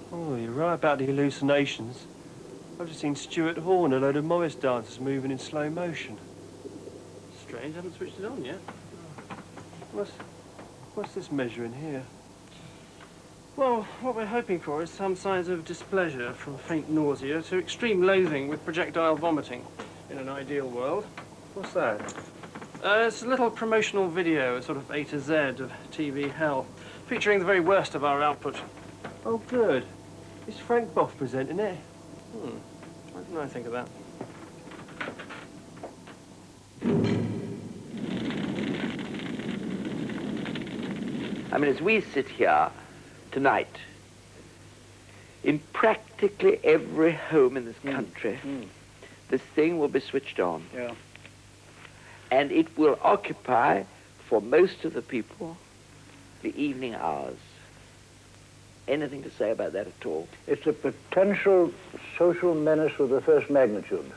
Oh, you're right about the hallucinations. I've just seen Stuart Hall and a load of Morris dancers moving in slow motion. Strange, I haven't switched it on yet. What's this measuring here? Well, what we're hoping for is some signs of displeasure, from faint nausea to extreme loathing with projectile vomiting, in an ideal world. What's that? It's a little promotional video, a sort of A to Z of TV hell, featuring the very worst of our output. Oh, good. Is Frank Boff presenting it? Why didn't I think of that? I mean, as we sit here tonight, in practically every home in this country, this thing will be switched on. Yeah. And it will occupy, for most of the people, the evening hours. Anything to say about that at all? It's a potential social menace of the first magnitude.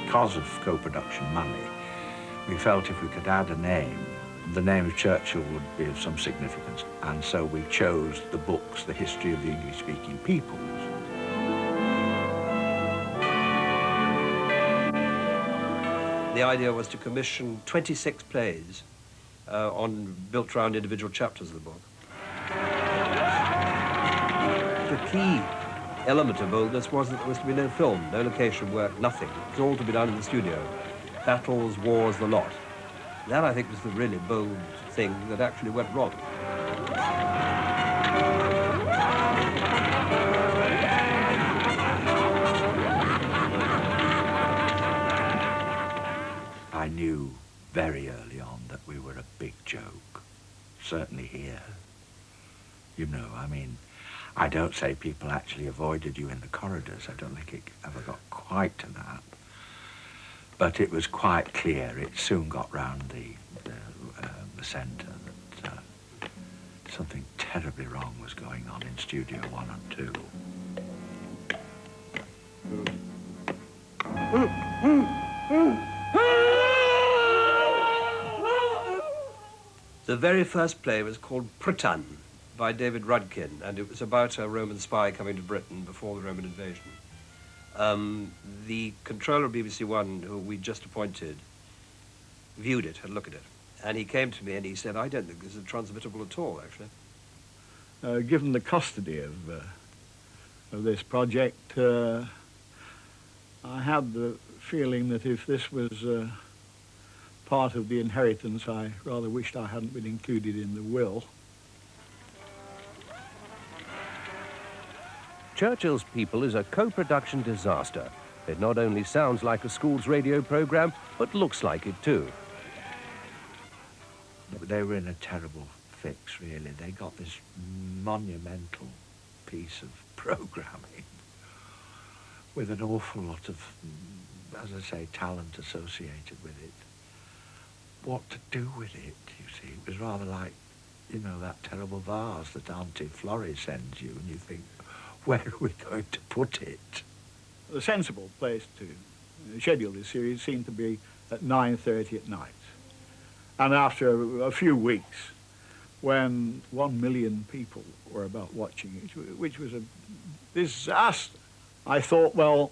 Because of co-production money, we felt if we could add a name, the name of Churchill would be of some significance. And so we chose the books, The History of the English-Speaking Peoples. The idea was to commission 26 plays built around individual chapters of the book. The key element of boldness was that there was to be no film, no location work, nothing. It was all to be done in the studio. Battles, wars, the lot. That, I think, was the really bold thing that actually went wrong. I knew very early on that we were a big joke, certainly here. You know, I mean, I don't say people actually avoided you in the corridors. I don't think it ever got quite to that. But it was quite clear, it soon got round the centre that something terribly wrong was going on in Studio 1 and 2. The very first play was called Pritan by David Rudkin, and it was about a Roman spy coming to Britain before the Roman invasion. The controller of BBC One, who we just appointed, viewed it, had a look at it, and he came to me and he said, I don't think this is transmittable at all, actually. Given the custody of this project, I had the feeling that if this was part of the inheritance, I rather wished I hadn't been included in the will. Churchill's People is a co-production disaster. It not only sounds like a school's radio program, but looks like it too. They were in a terrible fix, really. They got this monumental piece of programming with an awful lot of, as I say, talent associated with it. What to do with it, you see? It was rather like, you know, that terrible vase that Auntie Florrie sends you, and you think, where are we going to put it? The sensible place to schedule this series seemed to be at 9:30 at night. And after a few weeks, when 1 million people were about watching it, which was a disaster, I thought, well,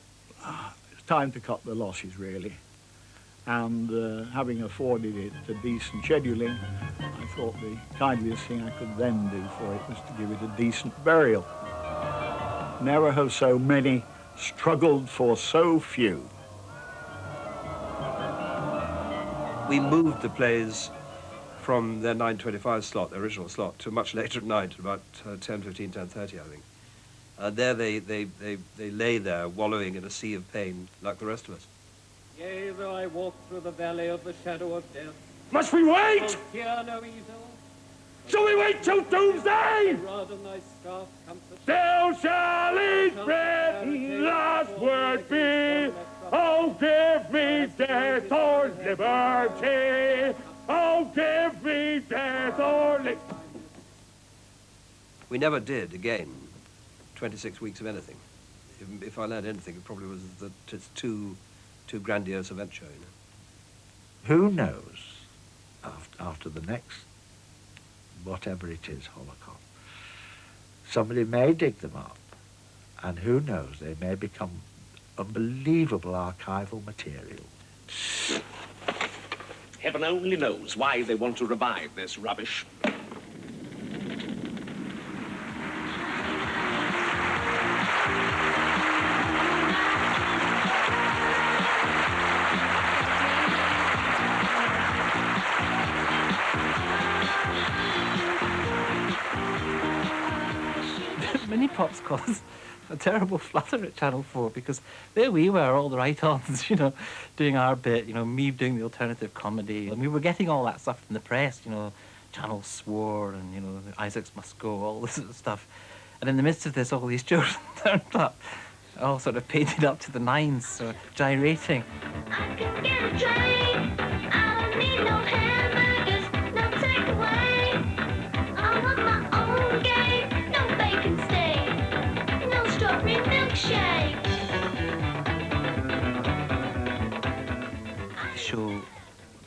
it's time to cut the losses, really. And having afforded it a decent scheduling, I thought the kindliest thing I could then do for it was to give it a decent burial. Never have so many struggled for so few. We moved the plays from their 9:25 slot, the original slot, to much later at night, about 10:15, 10:30, I think. There they lay there, wallowing in a sea of pain, like the rest of us. Yea, though I walk through the valley of the shadow of death. Must we wait? I'll fear no evil. Shall we wait till doomsday? Thy rod and thy staff comfort. Still shall eat bread. death or liberty. Oh, give me death or liberty. We never did, again, 26 weeks of anything. If I learned anything, it probably was that it's too grandiose a venture, you know. Who knows, after the next, whatever it is, Holocaust, somebody may dig them up, and who knows, they may become unbelievable archival material. Heaven only knows why they want to revive this rubbish. Mini Pops caused a terrible flutter at Channel 4 because there we were, all the right-ons, you know, doing our bit, you know, me doing the alternative comedy. And we were getting all that stuff from the press, you know, Channel swore and, you know, Isaacs must go, all this sort of stuff. And in the midst of this, all these children turned up, all sort of painted up to the nines, so gyrating. I can get a train. I don't need no hamburgers, no takeaway. I want my own game, no bacon steak, no strawberry milkshake. The show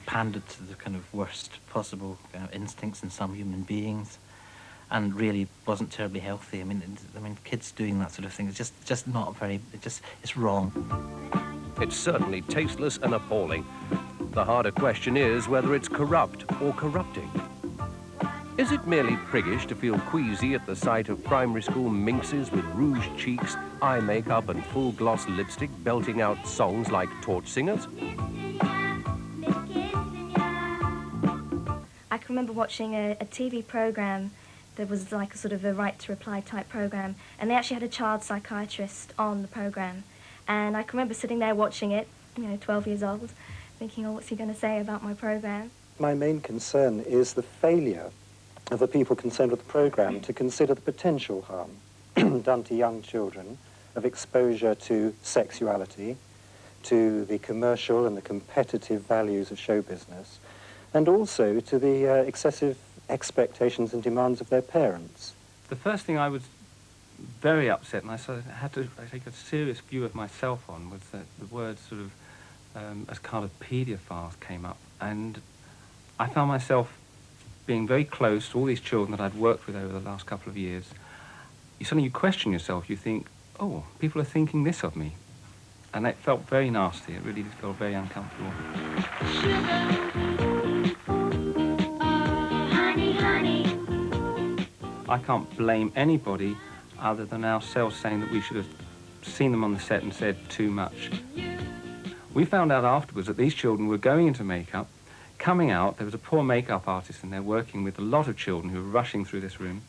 pandered to the kind of worst possible instincts in some human beings, and really wasn't terribly healthy. I mean, kids doing that sort of thing is just not very. It's wrong. It's certainly tasteless and appalling. The harder question is whether it's corrupt or corrupting. Is it merely priggish to feel queasy at the sight of primary school minxes with rouged cheeks, eye makeup and full gloss lipstick belting out songs like torch singers? I can remember watching a TV programme that was like a sort of a right to reply type programme, and they actually had a child psychiatrist on the programme. And I can remember sitting there watching it, you know, 12 years old, thinking, oh, what's he going to say about my programme? My main concern is the failure of the people concerned with the programme to consider the potential harm done to young children of exposure to sexuality, to the commercial and the competitive values of show business, and also to the excessive expectations and demands of their parents. The first thing I was very upset, and I sort of had to take a serious view of myself on, was that the word sort of, as kind of paedophile came up, and I found myself being very close to all these children that I'd worked with over the last couple of years. Suddenly you question yourself, you think, oh, people are thinking this of me. And it felt very nasty, it really did feel very uncomfortable. I can't blame anybody other than ourselves saying that we should have seen them on the set and said too much. We found out afterwards that these children were going into makeup, coming out, there was a poor makeup artist in there working with a lot of children who were rushing through this room,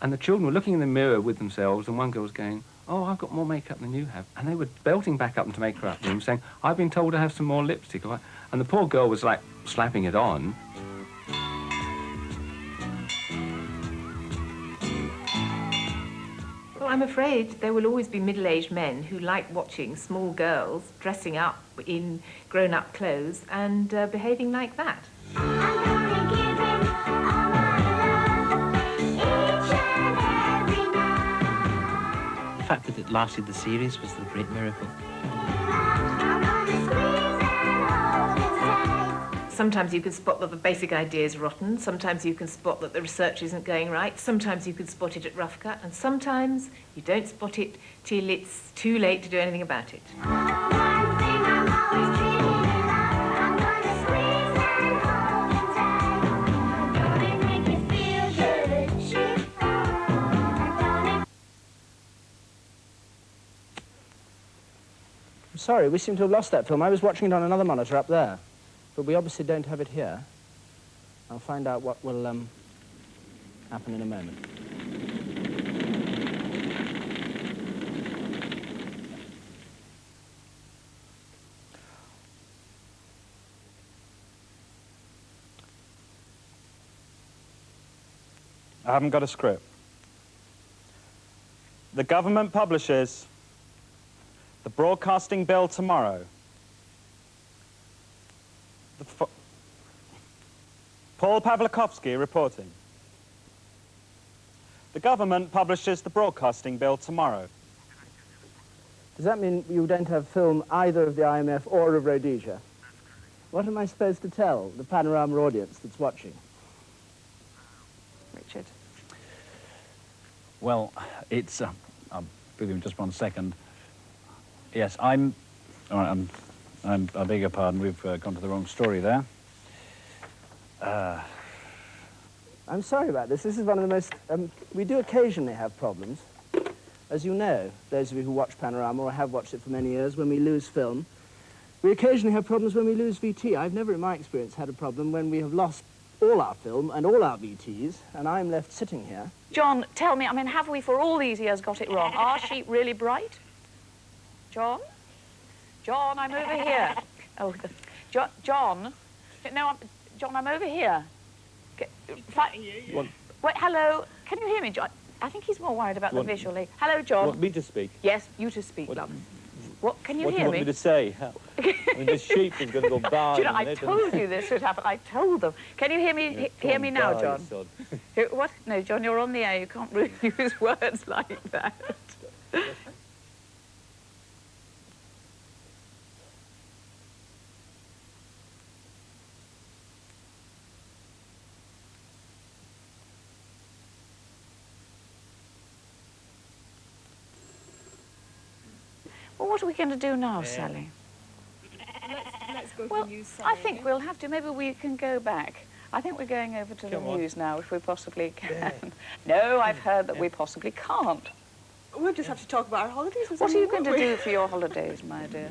and the children were looking in the mirror with themselves, and one girl was going, oh, I've got more makeup than you have. And they were belting back up into makeup room saying, I've been told to have some more lipstick. And the poor girl was like slapping it on. Well, I'm afraid there will always be middle-aged men who like watching small girls dressing up in grown-up clothes and behaving like that. The fact that it lasted the series was the great miracle. Sometimes you can spot that the basic idea is rotten, sometimes you can spot that the research isn't going right, sometimes you can spot it at rough cut, and sometimes you don't spot it till it's too late to do anything about it. Sorry, we seem to have lost that film. I was watching it on another monitor up there, but we obviously don't have it here. I'll find out what will happen in a moment. I haven't got a script. The government publishes the broadcasting bill tomorrow Paul Pavlikovsky reporting. The government publishes the broadcasting bill tomorrow. Does that mean you don't have film either of the IMF or of Rhodesia? What am I supposed to tell the Panorama audience that's watching? Richard. Well, it's... I'll be with you in just 1 second. Yes, all right, I beg your pardon, we've gone to the wrong story there. I'm sorry about this. This is one of the most... we do occasionally have problems. As you know, those of you who watch Panorama or have watched it for many years, when we lose film, we occasionally have problems when we lose VT. I've never, in my experience, had a problem when we have lost all our film and all our VTs, and I'm left sitting here. John, tell me, I mean, have we for all these years got it wrong? Are sheep really bright? John? John, I'm over here. Oh, John? No, John, I'm over here. Wait, hello? Can you hear me, John? I think he's more worried about the visually. Hello, John. You want me to speak? Yes, you to speak, love. What, can you hear me? What do you want me to say? I mean, this sheep is going to go bad. Do you know, I told you this would happen. I told them. Can you hear me? Hear me now, John? What? No, John, you're on the air. You can't really use words like that. Well, what are we going to do now, Sally? Let's go Well, to news, Sally. I think we'll have to. Maybe we can go back. I think we're going over to the news now, if we possibly can. No, I've heard that we possibly can't. We'll just have to talk about our holidays. What are you going to do for your holidays, my dear?